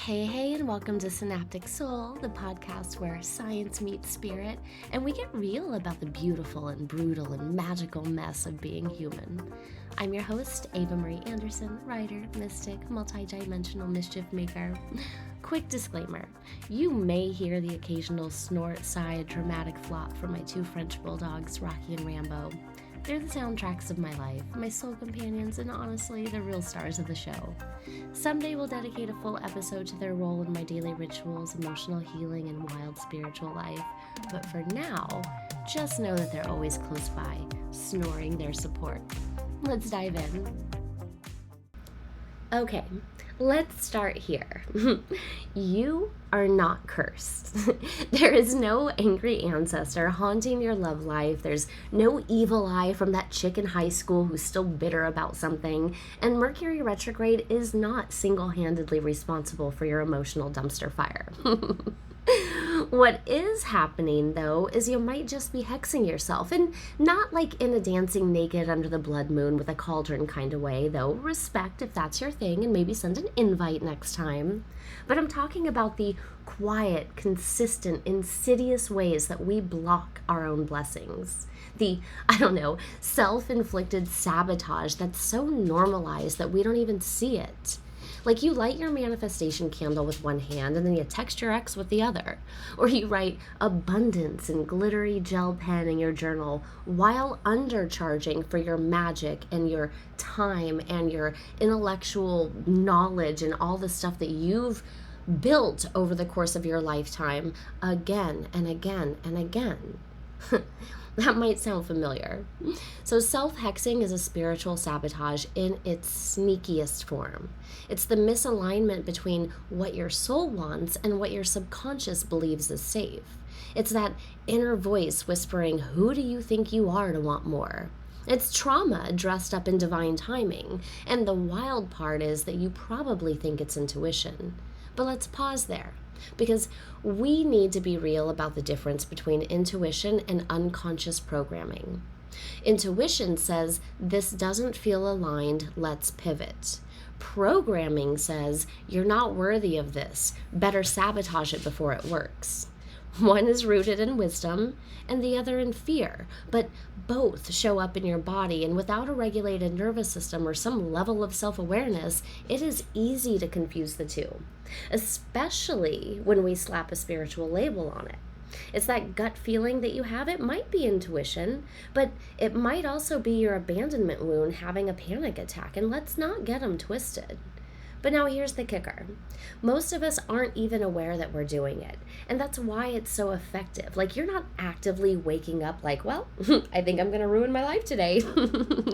Hey, and welcome to Synaptic Soul, the podcast where science meets spirit, and we get real about the beautiful and brutal and magical mess of being human. I'm your host, Ava Marie Anderson, writer, mystic, multidimensional mischief maker. Quick disclaimer, you may hear the occasional snort, sigh, dramatic flop from my two French bulldogs, Rocky and Rambo. They're the soundtracks of my life, my soul companions, and honestly, the real stars of the show. Someday we'll dedicate a full episode to their role in my daily rituals, emotional healing, and wild spiritual life. But for now, just know that they're always close by, snoring their support. Let's dive in. Okay, let's start here. You are not cursed. There is no angry ancestor haunting your love life. There's no evil eye from that chick in high school who's still bitter about something. And Mercury retrograde is not single-handedly responsible for your emotional dumpster fire. What is happening, though, is you might just be hexing yourself, and not like in a dancing naked under the blood moon with a cauldron kind of way, though respect if that's your thing, and maybe send an invite next time. But I'm talking about the quiet, consistent, insidious ways that we block our own blessings. The, self-inflicted sabotage that's so normalized that we don't even see it. Like you light your manifestation candle with one hand and then you text your ex with the other. Or you write abundance in glittery gel pen in your journal while undercharging for your magic and your time and your intellectual knowledge and all the stuff that you've built over the course of your lifetime again and again and again. That might sound familiar. So self-hexing is a spiritual sabotage in its sneakiest form. It's the misalignment between what your soul wants and what your subconscious believes is safe. It's that inner voice whispering, who do you think you are to want more? It's trauma dressed up in divine timing. And the wild part is that you probably think it's intuition. But let's pause there, because we need to be real about the difference between intuition and unconscious programming. Intuition says, this doesn't feel aligned, let's pivot. Programming says, you're not worthy of this, better sabotage it before it works. One is rooted in wisdom and the other in fear, but both show up in your body, and without a regulated nervous system or some level of self-awareness, it is easy to confuse the two, especially when we slap a spiritual label on it. It's that gut feeling that you have. It might be intuition, but it might also be your abandonment wound having a panic attack, and let's not get them twisted. But now here's the kicker. Most of us aren't even aware that we're doing it. And that's why it's so effective. Like, you're not actively waking up like, well, I think I'm going to ruin my life today.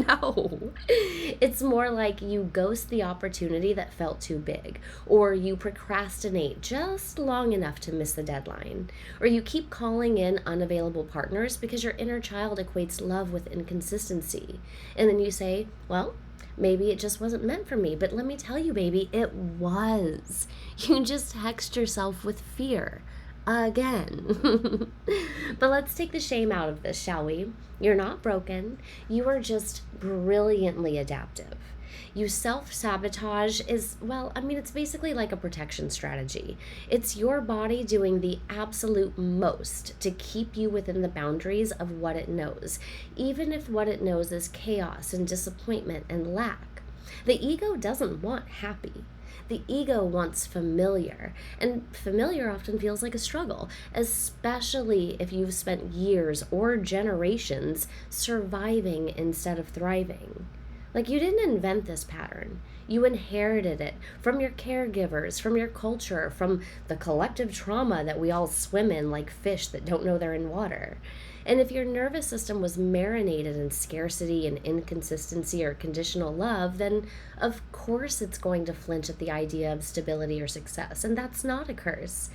No. It's more like you ghost the opportunity that felt too big. Or you procrastinate just long enough to miss the deadline. Or you keep calling in unavailable partners because your inner child equates love with inconsistency. And then you say, well, maybe it just wasn't meant for me. But let me tell you, baby, it was. You just hexed yourself with fear. Again. But let's take the shame out of this, shall we? You're not broken. You are just brilliantly adaptive. You self-sabotage it's basically like a protection strategy. It's your body doing the absolute most to keep you within the boundaries of what it knows, even if what it knows is chaos and disappointment and lack. The ego doesn't want happy. The ego wants familiar, and familiar often feels like a struggle, especially if you've spent years or generations surviving instead of thriving. Like, you didn't invent this pattern. You inherited it from your caregivers, from your culture, from the collective trauma that we all swim in like fish that don't know they're in water. And if your nervous system was marinated in scarcity and inconsistency or conditional love, then of course it's going to flinch at the idea of stability or success. And that's not a curse.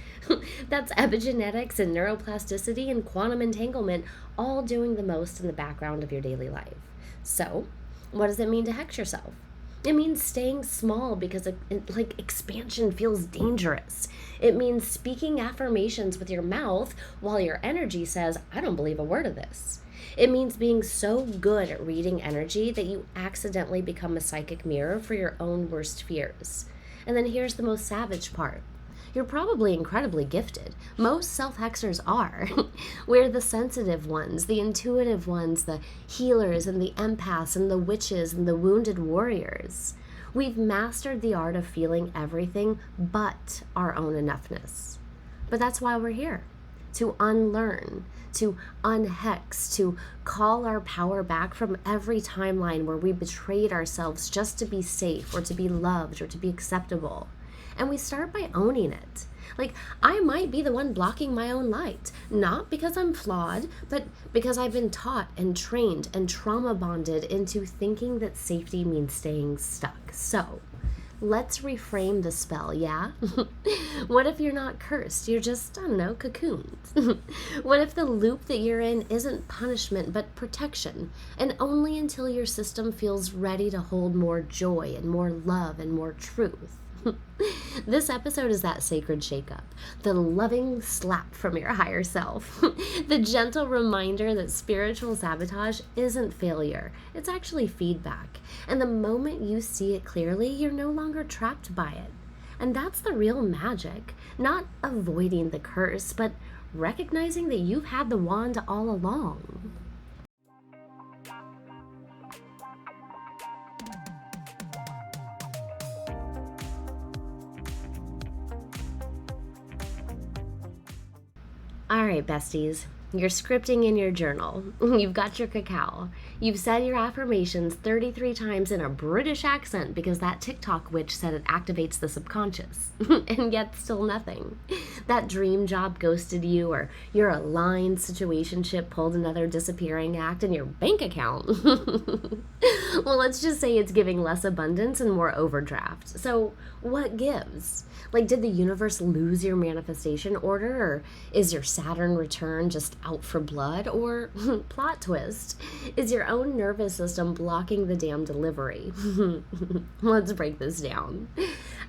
That's epigenetics and neuroplasticity and quantum entanglement all doing the most in the background of your daily life. So, what does it mean to hex yourself? It means staying small because expansion feels dangerous. It means speaking affirmations with your mouth while your energy says, I don't believe a word of this. It means being so good at reading energy that you accidentally become a psychic mirror for your own worst fears. And then here's the most savage part. You're probably incredibly gifted. Most self-hexers are. We're the sensitive ones, the intuitive ones, the healers and the empaths and the witches and the wounded warriors. We've mastered the art of feeling everything but our own enoughness. But that's why we're here. To unlearn, to unhex, to call our power back from every timeline where we betrayed ourselves just to be safe or to be loved or to be acceptable. And we start by owning it. Like, I might be the one blocking my own light, not because I'm flawed, but because I've been taught and trained and trauma bonded into thinking that safety means staying stuck. So, let's reframe the spell, yeah? What if you're not cursed? You're just, I don't know, cocooned. What if the loop that you're in isn't punishment, but protection? And only until your system feels ready to hold more joy and more love and more truth. This episode is that sacred shakeup, the loving slap from your higher self, the gentle reminder that spiritual sabotage isn't failure, it's actually feedback. And the moment you see it clearly, you're no longer trapped by it. And that's the real magic, not avoiding the curse, but recognizing that you've had the wand all along. All right, besties, you're scripting in your journal. You've got your cacao. You've said your affirmations 33 times in a British accent because that TikTok witch said it activates the subconscious. And yet still nothing. That dream job ghosted you, or your aligned situationship pulled another disappearing act in your bank account. Well, let's just say it's giving less abundance and more overdraft. So what gives? Like, did the universe lose your manifestation order? Or is your Saturn return just out for blood? Or, plot twist, is your own nervous system blocking the damn delivery? Let's break this down.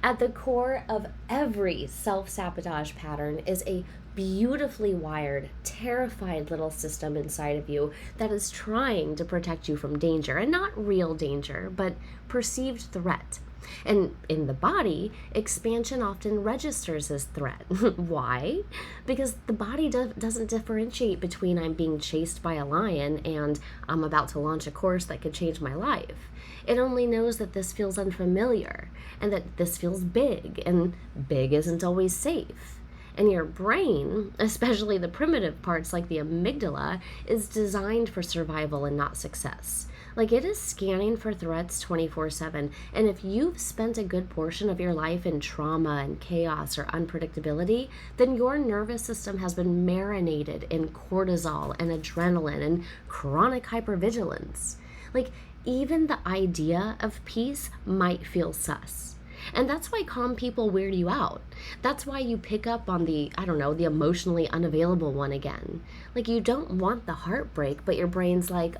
At the core of every self-sabotage pattern is a beautifully wired, terrified little system inside of you that is trying to protect you from danger, and not real danger, but perceived threat. And in the body, expansion often registers as threat. Why? Because the body doesn't differentiate between I'm being chased by a lion and I'm about to launch a course that could change my life. It only knows that this feels unfamiliar and that this feels big, and big isn't always safe. And your brain, especially the primitive parts like the amygdala, is designed for survival and not success. Like, it is scanning for threats 24/7. And if you've spent a good portion of your life in trauma and chaos or unpredictability, then your nervous system has been marinated in cortisol and adrenaline and chronic hypervigilance. Like, even the idea of peace might feel sus. And that's why calm people weird you out. That's why you pick up on the emotionally unavailable one again. Like, you don't want the heartbreak, but your brain's like,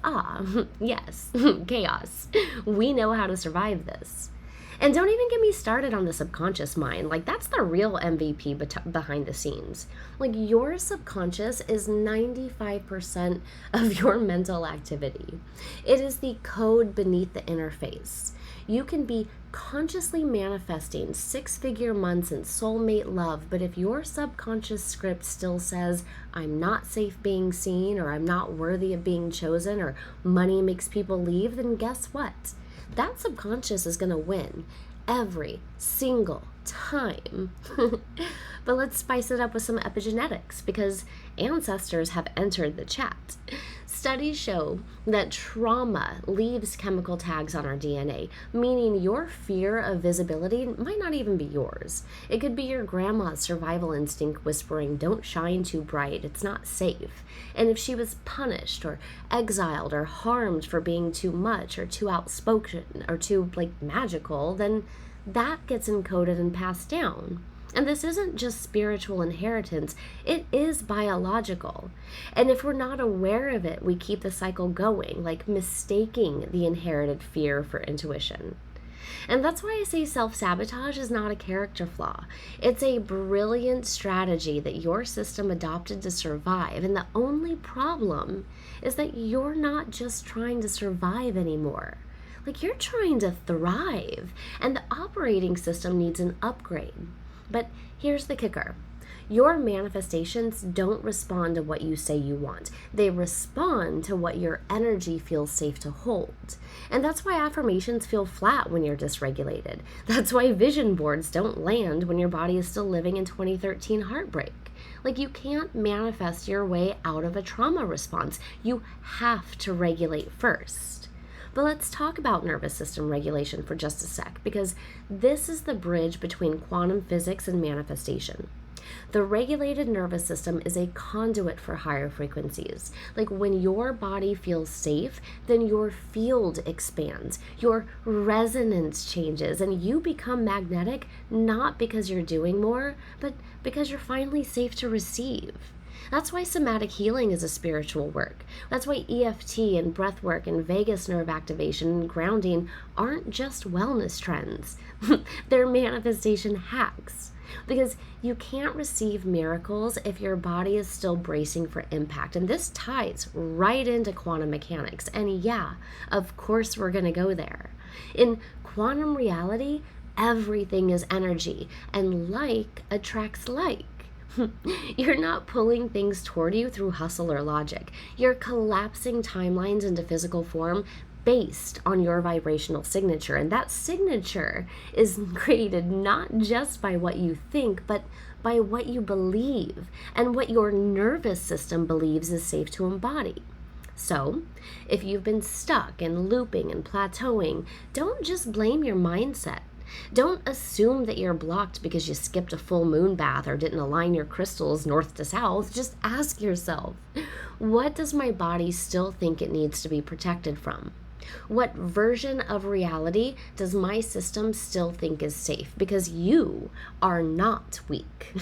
yes, chaos. We know how to survive this. And don't even get me started on the subconscious mind. Like, that's the real MVP behind the scenes. Like, your subconscious is 95% of your mental activity. It is the code beneath the interface. You can be consciously manifesting 6-figure months and soulmate love, but if your subconscious script still says, I'm not safe being seen, or I'm not worthy of being chosen, or money makes people leave, then guess what? That subconscious is going to win every single time. But let's spice it up with some epigenetics, because ancestors have entered the chat. Studies show that trauma leaves chemical tags on our DNA, meaning your fear of visibility might not even be yours. It could be your grandma's survival instinct whispering, don't shine too bright, it's not safe. And if she was punished or exiled or harmed for being too much or too outspoken or too, magical, then that gets encoded and passed down. And this isn't just spiritual inheritance, it is biological. And if we're not aware of it, we keep the cycle going, like mistaking the inherited fear for intuition. And that's why I say self-sabotage is not a character flaw. It's a brilliant strategy that your system adopted to survive. And the only problem is that you're not just trying to survive anymore. Like, you're trying to thrive, and the operating system needs an upgrade. But here's the kicker. Your manifestations don't respond to what you say you want. They respond to what your energy feels safe to hold. And that's why affirmations feel flat when you're dysregulated. That's why vision boards don't land when your body is still living in 2013 heartbreak. Like, you can't manifest your way out of a trauma response. You have to regulate first. But let's talk about nervous system regulation for just a sec, because this is the bridge between quantum physics and manifestation. The regulated nervous system is a conduit for higher frequencies. Like, when your body feels safe, then your field expands, your resonance changes, and you become magnetic, not because you're doing more, but because you're finally safe to receive. That's why somatic healing is a spiritual work. That's why EFT and breath work and vagus nerve activation and grounding aren't just wellness trends. They're manifestation hacks. Because you can't receive miracles if your body is still bracing for impact. And this ties right into quantum mechanics. And yeah, of course we're going to go there. In quantum reality, everything is energy, and like attracts like. You're not pulling things toward you through hustle or logic. You're collapsing timelines into physical form based on your vibrational signature. And that signature is created not just by what you think, but by what you believe and what your nervous system believes is safe to embody. So, if you've been stuck and looping and plateauing, don't just blame your mindset. Don't assume that you're blocked because you skipped a full moon bath or didn't align your crystals north to south. Just ask yourself, what does my body still think it needs to be protected from? What version of reality does my system still think is safe? Because you are not weak.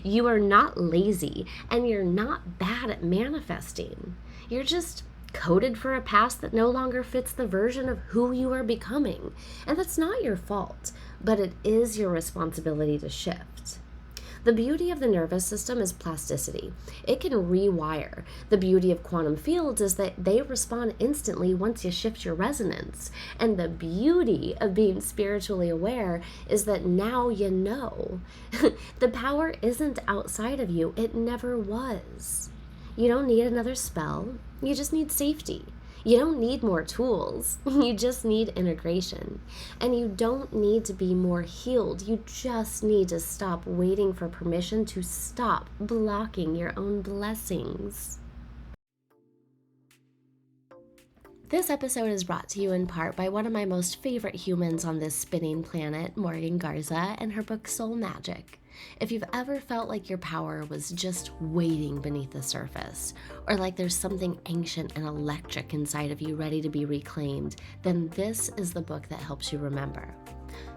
You are not lazy, and you're not bad at manifesting. You're just coded for a past that no longer fits the version of who you are becoming. And that's not your fault, but it is your responsibility to shift. The beauty of the nervous system is plasticity. It can rewire. The beauty of quantum fields is that they respond instantly once you shift your resonance. And the beauty of being spiritually aware is that now you know. The power isn't outside of you. It never was. You don't need another spell. You just need safety. You don't need more tools. You just need integration. And you don't need to be more healed. You just need to stop waiting for permission to stop blocking your own blessings. This episode is brought to you in part by one of my most favorite humans on this spinning planet, Morgan Garza, and her book Soul Magic. If you've ever felt like your power was just waiting beneath the surface, or like there's something ancient and electric inside of you ready to be reclaimed, then this is the book that helps you remember.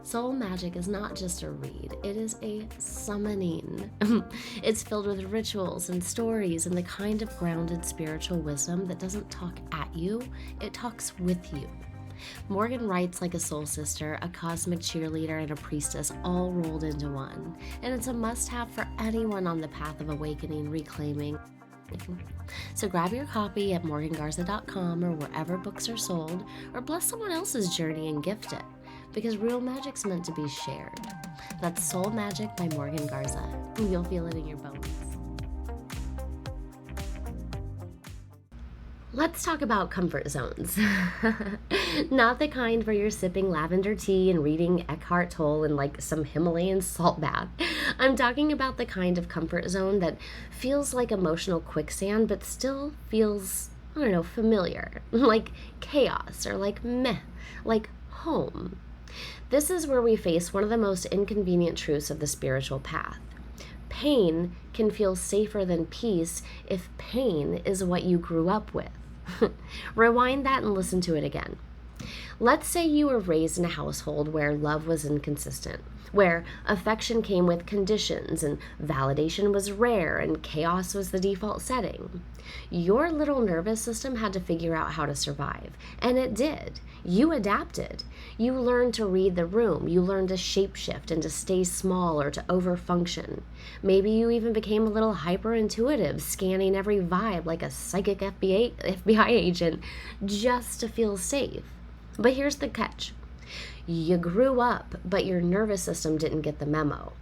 Soul Magic is not just a read, it is a summoning. It's filled with rituals and stories and the kind of grounded spiritual wisdom that doesn't talk at you, it talks with you. Morgan writes like a soul sister, a cosmic cheerleader, and a priestess all rolled into one. And it's a must-have for anyone on the path of awakening, reclaiming. So grab your copy at morgangarza.com or wherever books are sold, or bless someone else's journey and gift it, because real magic's meant to be shared. That's Soul Magic by Morgan Garza. You'll feel it in your bones. Let's talk about comfort zones. Not the kind where you're sipping lavender tea and reading Eckhart Tolle in like some Himalayan salt bath. I'm talking about the kind of comfort zone that feels like emotional quicksand, but still feels, familiar. Like chaos, or like meh, like home. This is where we face one of the most inconvenient truths of the spiritual path. Pain can feel safer than peace if pain is what you grew up with. Rewind that and listen to it again. Let's say you were raised in a household where love was inconsistent, where affection came with conditions and validation was rare and chaos was the default setting. Your little nervous system had to figure out how to survive, and it did. You adapted. You learned to read the room. You learned to shapeshift and to stay small or to overfunction. Maybe you even became a little hyper-intuitive, scanning every vibe like a psychic FBI agent just to feel safe. But here's the catch. You grew up, but your nervous system didn't get the memo.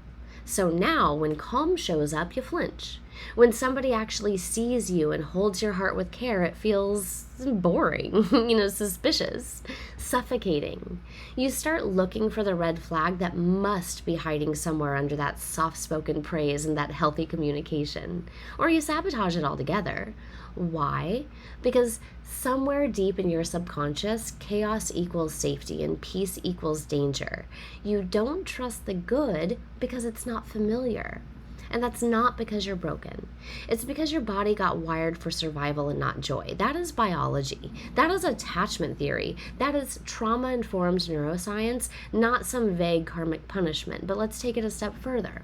So now when calm shows up, you flinch. When somebody actually sees you and holds your heart with care, it feels boring, suspicious, suffocating. You start looking for the red flag that must be hiding somewhere under that soft-spoken praise and that healthy communication. Or you sabotage it altogether. Why? Because somewhere deep in your subconscious, chaos equals safety and peace equals danger. You don't trust the good because it's not familiar. And that's not because you're broken. It's because your body got wired for survival and not joy. That is biology. That is attachment theory. That is trauma-informed neuroscience, not some vague karmic punishment. But let's take it a step further.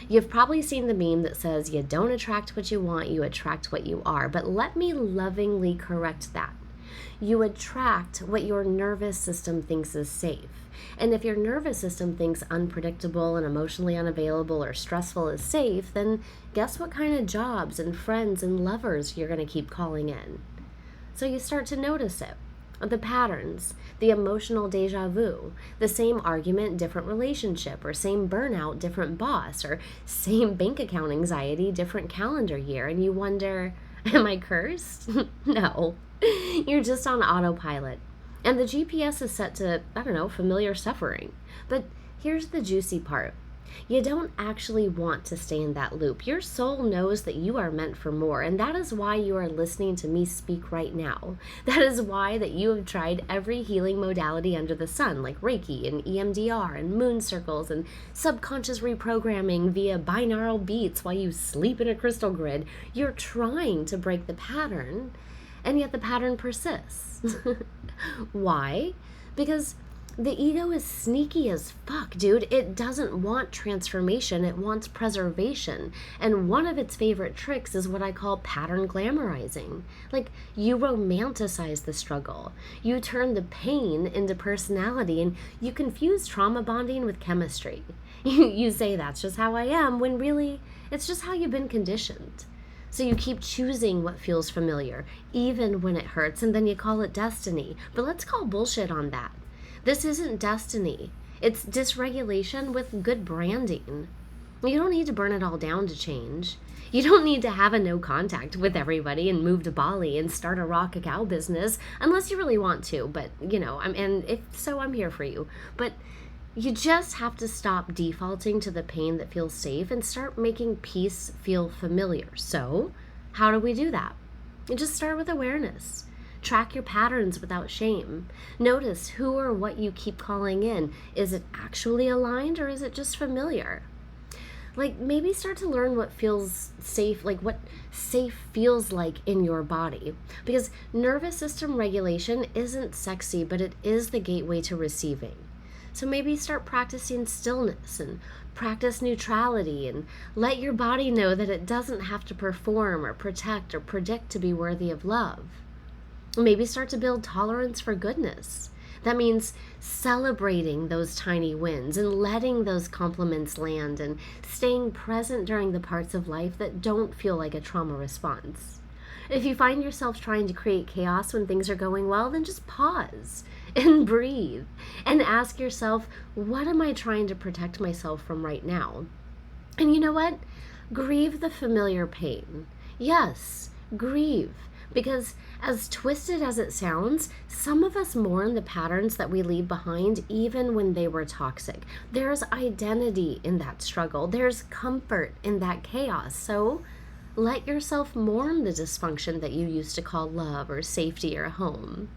You've probably seen the meme that says you don't attract what you want, you attract what you are. But let me lovingly correct that. You attract what your nervous system thinks is safe. And if your nervous system thinks unpredictable and emotionally unavailable or stressful is safe, then guess what kind of jobs and friends and lovers you're going to keep calling in. So you start to notice it. The patterns, the emotional deja vu, the same argument, different relationship, or same burnout, different boss, or same bank account anxiety, different calendar year, and you wonder, am I cursed? No, you're just on autopilot. And the GPS is set to, familiar suffering. But here's the juicy part. You don't actually want to stay in that loop. Your soul knows that you are meant for more, and that is why you are listening to me speak right now. That is why that you have tried every healing modality under the sun, like Reiki and EMDR and moon circles and subconscious reprogramming via binaural beats while you sleep in a crystal grid. You're trying to break the pattern, and yet the pattern persists. Why? Because the ego is sneaky as fuck, dude. It doesn't want transformation. It wants preservation. And one of its favorite tricks is what I call pattern glamorizing. Like, you romanticize the struggle. You turn the pain into personality, and you confuse trauma bonding with chemistry. You say that's just how I am, when really it's just how you've been conditioned. So you keep choosing what feels familiar, even when it hurts, and then you call it destiny. But let's call bullshit on that. This isn't destiny. It's dysregulation with good branding. You don't need to burn it all down to change. You don't need to have a no contact with everybody and move to Bali and start a raw cacao business unless you really want to. But, and if so, I'm here for you. But you just have to stop defaulting to the pain that feels safe and start making peace feel familiar. So, how do we do that? You just start with awareness. Track your patterns without shame. Notice who or what you keep calling in. Is it actually aligned, or is it just familiar? Like, maybe start to learn what feels safe, like what safe feels like in your body. Because nervous system regulation isn't sexy, but it is the gateway to receiving. So maybe start practicing stillness and practice neutrality and let your body know that it doesn't have to perform or protect or predict to be worthy of love. Maybe start to build tolerance for goodness. That means celebrating those tiny wins and letting those compliments land and staying present during the parts of life that don't feel like a trauma response. If you find yourself trying to create chaos when things are going well, then just pause and breathe and ask yourself, what am I trying to protect myself from right now? And you know what? Grieve the familiar pain. Yes, grieve. Because as twisted as it sounds, some of us mourn the patterns that we leave behind even when they were toxic. There's identity in that struggle. There's comfort in that chaos. So let yourself mourn the dysfunction that you used to call love or safety or home.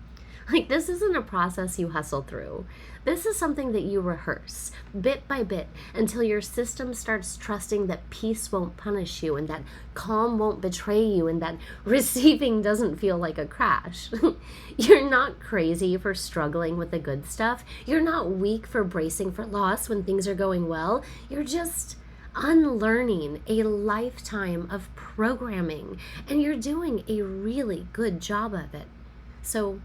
Like, this isn't a process you hustle through. This is something that you rehearse bit by bit until your system starts trusting that peace won't punish you and that calm won't betray you and that receiving doesn't feel like a crash. You're not crazy for struggling with the good stuff. You're not weak for bracing for loss when things are going well. You're just unlearning a lifetime of programming, and you're doing a really good job of it. So,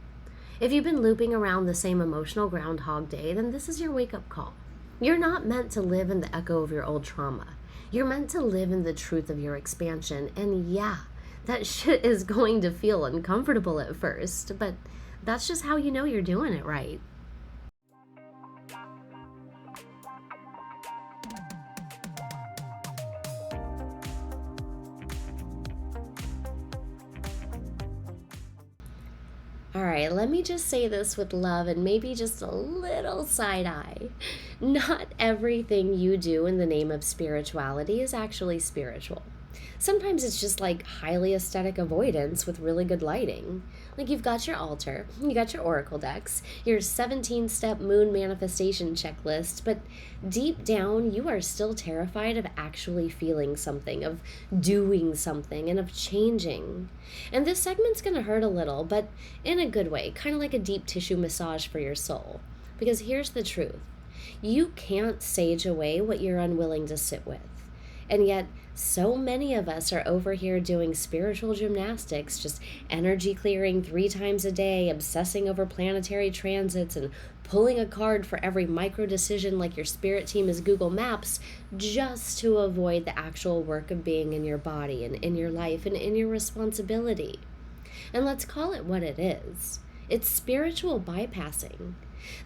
if you've been looping around the same emotional Groundhog Day, then this is your wake-up call. You're not meant to live in the echo of your old trauma. You're meant to live in the truth of your expansion. And yeah, that shit is going to feel uncomfortable at first, but That's just how you know you're doing it right. All right, let me just say this with love and maybe just a little side eye. Not everything you do in the name of spirituality is actually spiritual. Sometimes it's just like highly aesthetic avoidance with really good lighting. Like you've got your altar, you got your oracle decks, your 17-step moon manifestation checklist, but deep down you are still terrified of actually feeling something, of doing something, and of changing. And this segment's gonna hurt a little, but in a good way, kind of like a deep tissue massage for your soul. Because here's the truth: you can't sage away what you're unwilling to sit with. And yet, so many of us are over here doing spiritual gymnastics, just energy clearing 3 times a day, obsessing over planetary transits, and pulling a card for every micro decision like your spirit team is Google Maps, just to avoid the actual work of being in your body and in your life and in your responsibility. And let's call it what it is. It's spiritual bypassing.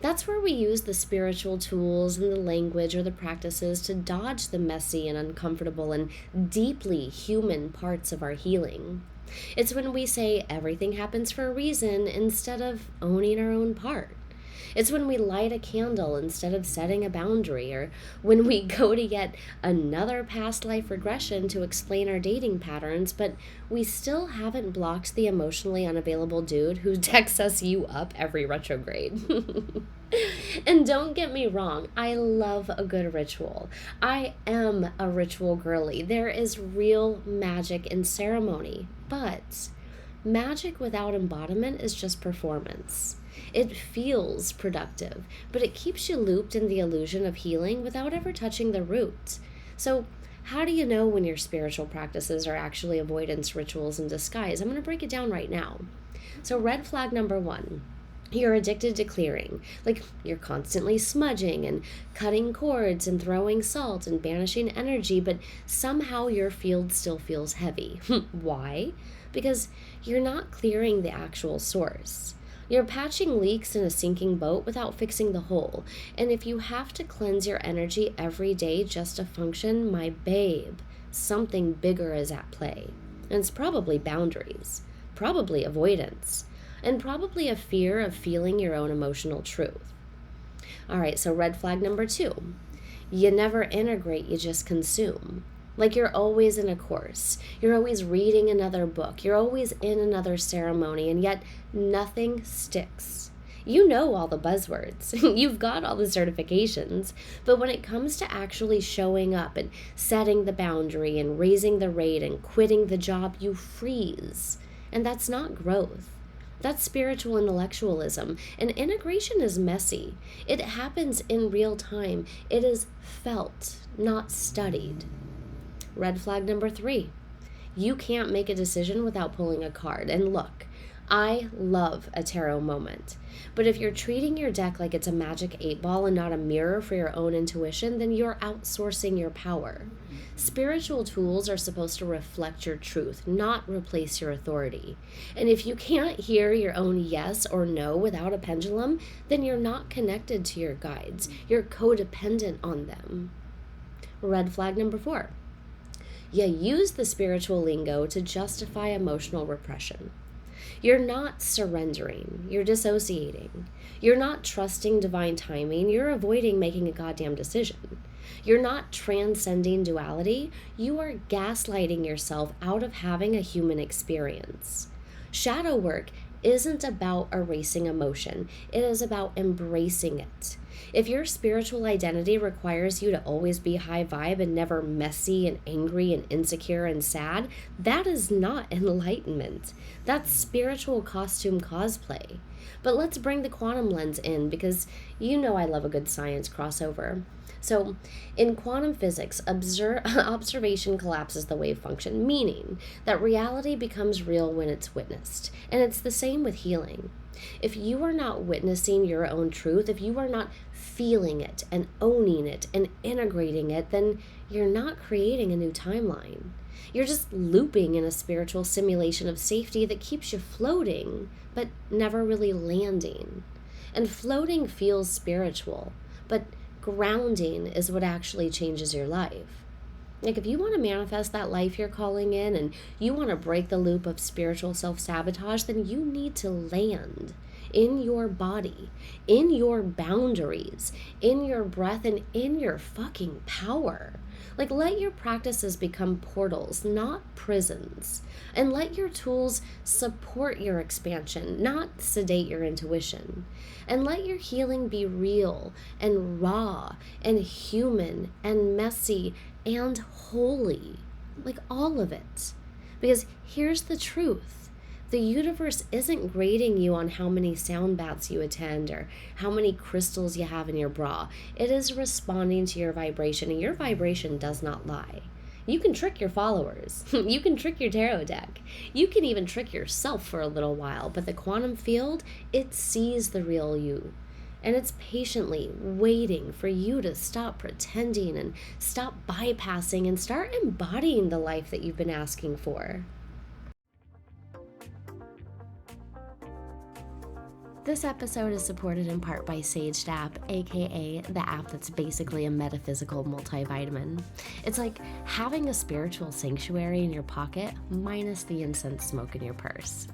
That's where we use the spiritual tools and the language or the practices to dodge the messy and uncomfortable and deeply human parts of our healing. It's when we say everything happens for a reason instead of owning our own part. It's when we light a candle instead of setting a boundary, or when we go to yet another past life regression to explain our dating patterns, but we still haven't blocked the emotionally unavailable dude who texts us "you up" every retrograde. And don't get me wrong, I love a good ritual. I am a ritual girly. There is real magic in ceremony, but magic without embodiment is just performance. It feels productive, but it keeps you looped in the illusion of healing without ever touching the root. So, how do you know when your spiritual practices are actually avoidance rituals in disguise? I'm going to break it down right now. So, red flag number 1: you're addicted to clearing. Like, you're constantly smudging and cutting cords and throwing salt and banishing energy, but somehow your field still feels heavy. Why? Because you're not clearing the actual source. You're patching leaks in a sinking boat without fixing the hole. And if you have to cleanse your energy every day just to function, my babe, something bigger is at play. And it's probably boundaries, probably avoidance, and probably a fear of feeling your own emotional truth. All right, so red flag number 2: you never integrate, you just consume. Like you're always in a course, you're always reading another book, you're always in another ceremony, and yet nothing sticks. You know all the buzzwords, you've got all the certifications, but when it comes to actually showing up and setting the boundary and raising the rate and quitting the job, you freeze. And that's not growth. That's spiritual intellectualism. And integration is messy. It happens in real time. It is felt, not studied. Red flag number 3: you can't make a decision without pulling a card. And look, I love a tarot moment. But if you're treating your deck like it's a magic 8-ball and not a mirror for your own intuition, then you're outsourcing your power. Spiritual tools are supposed to reflect your truth, not replace your authority. And if you can't hear your own yes or no without a pendulum, then you're not connected to your guides. You're codependent on them. Red flag number 4: you use the spiritual lingo to justify emotional repression. You're not surrendering, you're dissociating. You're not trusting divine timing, you're avoiding making a goddamn decision. You're not transcending duality, you are gaslighting yourself out of having a human experience. Shadow work isn't about erasing emotion, it is about embracing it. If your spiritual identity requires you to always be high vibe and never messy and angry and insecure and sad, that is not enlightenment. That's spiritual costume cosplay. But let's bring the quantum lens in, because you know I love a good science crossover. So, in quantum physics, observation collapses the wave function, meaning that reality becomes real when it's witnessed. And it's the same with healing. If you are not witnessing your own truth, if you are not feeling it and owning it and integrating it, then you're not creating a new timeline. You're just looping in a spiritual simulation of safety that keeps you floating, but never really landing. And floating feels spiritual, but grounding is what actually changes your life. Like, if you want to manifest that life you're calling in and you want to break the loop of spiritual self sabotage, then you need to land in your body, in your boundaries, in your breath, and in your fucking power. Like, let your practices become portals, not prisons. And let your tools support your expansion, not sedate your intuition. And let your healing be real and raw and human and messy and holy. Like, all of it. Because here's the truth. The universe isn't grading you on how many sound baths you attend or how many crystals you have in your bra. It is responding to your vibration, and your vibration does not lie. You can trick your followers. You can trick your tarot deck. You can even trick yourself for a little while, but the quantum field, it sees the real you. And it's patiently waiting for you to stop pretending and stop bypassing and start embodying the life that you've been asking for. This episode is supported in part by Sage App, aka the app that's basically a metaphysical multivitamin. It's like having a spiritual sanctuary in your pocket minus the incense smoke in your purse.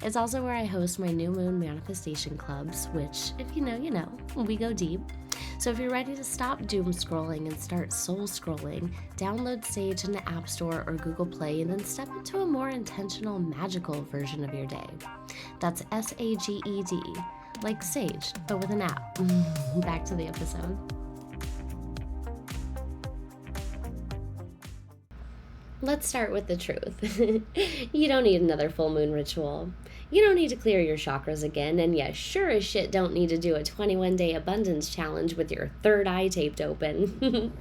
It's also where I host my new moon manifestation clubs, which, if you know, you know, we go deep. So if you're ready to stop doom scrolling and start soul scrolling, download Sage in the App Store or Google Play and then step into a more intentional, magical version of your day. That's SAGED, like Sage, but with an app. Back to the episode. Let's start with the truth. You don't need another full moon ritual. You don't need to clear your chakras again, and you sure as shit don't need to do a 21-day abundance challenge with your third eye taped open.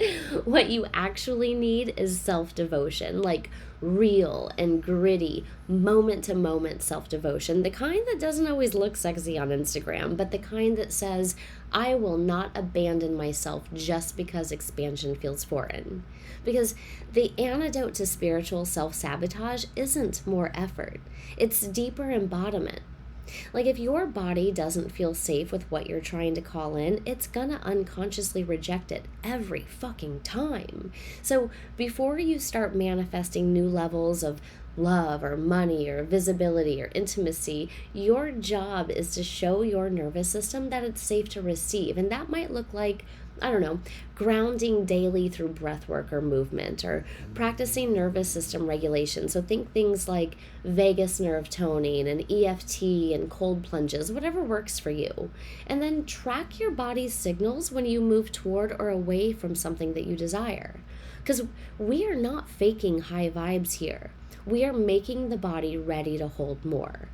What you actually need is self-devotion, like real and gritty, moment-to-moment self-devotion, the kind that doesn't always look sexy on Instagram, but the kind that says, I will not abandon myself just because expansion feels foreign. Because the antidote to spiritual self-sabotage isn't more effort. It's deeper embodiment. Like, if your body doesn't feel safe with what you're trying to call in, it's gonna unconsciously reject it every fucking time. So before you start manifesting new levels of love or money or visibility or intimacy, your job is to show your nervous system that it's safe to receive. And that might look like, I don't know, grounding daily through breath work or movement, or practicing nervous system regulation. So think things like vagus nerve toning and EFT and cold plunges, whatever works for you. And then track your body's signals when you move toward or away from something that you desire. Because we are not faking high vibes here. We are making the body ready to hold more.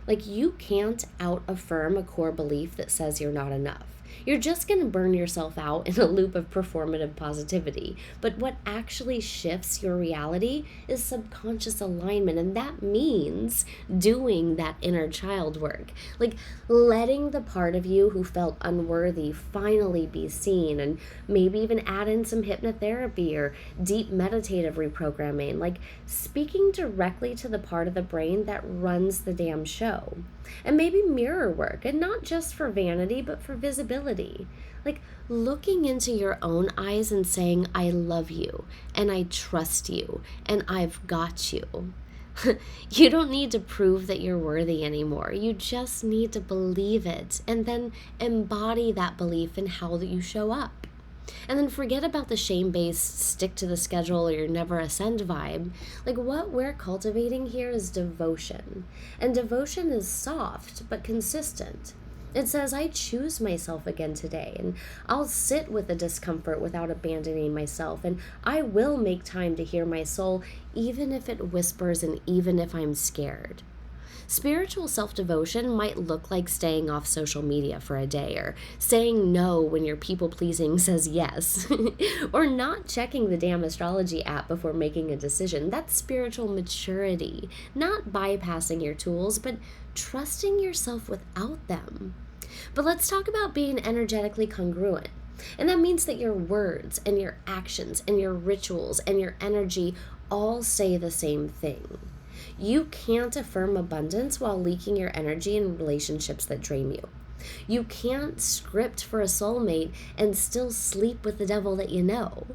Like, you can't out-affirm a core belief that says you're not enough. You're just going to burn yourself out in a loop of performative positivity. But what actually shifts your reality is subconscious alignment. And that means doing that inner child work. Like, letting the part of you who felt unworthy finally be seen. And maybe even add in some hypnotherapy or deep meditative reprogramming. Like, speaking directly to the part of the brain that runs the damn show. And maybe mirror work, and not just for vanity, but for visibility. Like, looking into your own eyes and saying, I love you, and I trust you, and I've got you. You don't need to prove that you're worthy anymore. You just need to believe it, and then embody that belief in how that you show up. And then forget about the shame-based stick to the schedule or your never ascend vibe. Like, what we're cultivating here is devotion. And devotion is soft but consistent. It says, I choose myself again today, and I'll sit with the discomfort without abandoning myself, and I will make time to hear my soul, even if it whispers and even if I'm scared. Spiritual self-devotion might look like staying off social media for a day, or saying no when your people-pleasing says yes, or not checking the damn astrology app before making a decision. That's spiritual maturity, not bypassing your tools, but trusting yourself without them. But let's talk about being energetically congruent. And that means that your words and your actions and your rituals and your energy all say the same thing. You can't affirm abundance while leaking your energy in relationships that drain you. You can't script for a soulmate and still sleep with the devil that you know.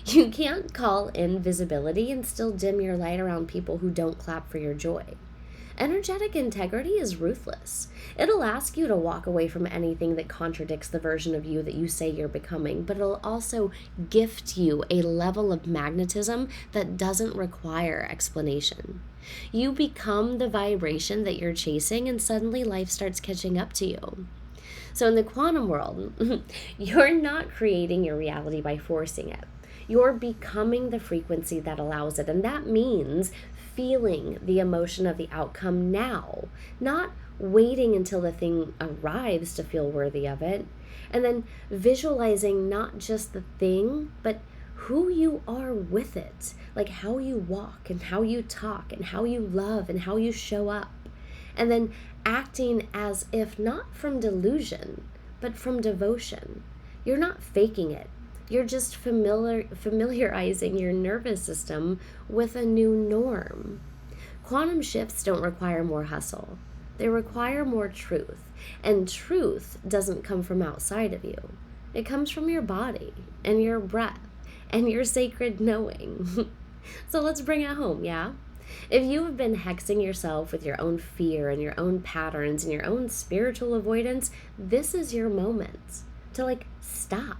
You can't call in visibility and still dim your light around people who don't clap for your joy. Energetic integrity is ruthless. It'll ask you to walk away from anything that contradicts the version of you that you say you're becoming, but it'll also gift you a level of magnetism that doesn't require explanation. You become the vibration that you're chasing, and suddenly life starts catching up to you. So in the quantum world, you're not creating your reality by forcing it. You're becoming the frequency that allows it, and that means feeling the emotion of the outcome now, not waiting until the thing arrives to feel worthy of it, and then visualizing not just the thing, but who you are with it, like how you walk and how you talk and how you love and how you show up, and then acting as if not from delusion, but from devotion. You're not faking it. You're just familiarizing your nervous system with a new norm. Quantum shifts don't require more hustle. They require more truth. And truth doesn't come from outside of you. It comes from your body and your breath and your sacred knowing. So let's bring it home, yeah? If you have been hexing yourself with your own fear and your own patterns and your own spiritual avoidance, this is your moment to stop.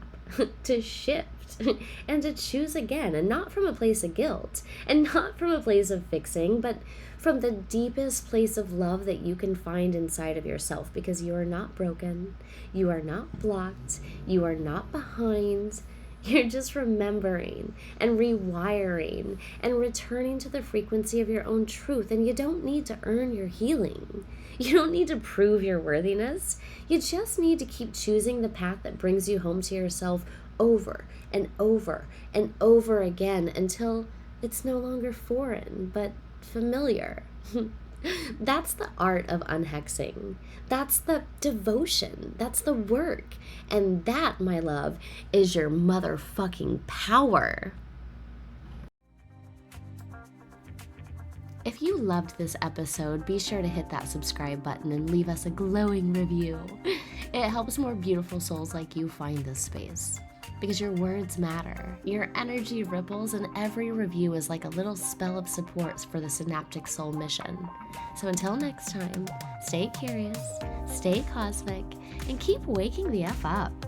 To shift and to choose again, and not from a place of guilt and not from a place of fixing, but from the deepest place of love that you can find inside of yourself, because you are not broken, you are not blocked, you are not behind. You're just remembering and rewiring and returning to the frequency of your own truth, and you don't need to earn your healing. You don't need to prove your worthiness. You just need to keep choosing the path that brings you home to yourself over and over and over again until it's no longer foreign, but familiar. That's the art of unhexing. That's the devotion. That's the work. And that, my love, is your motherfucking power. If you loved this episode, be sure to hit that subscribe button and leave us a glowing review. It helps more beautiful souls like you find this space. Because your words matter, your energy ripples, and every review is like a little spell of support for the Synaptic Soul mission. So until next time, stay curious, stay cosmic, and keep waking the F up.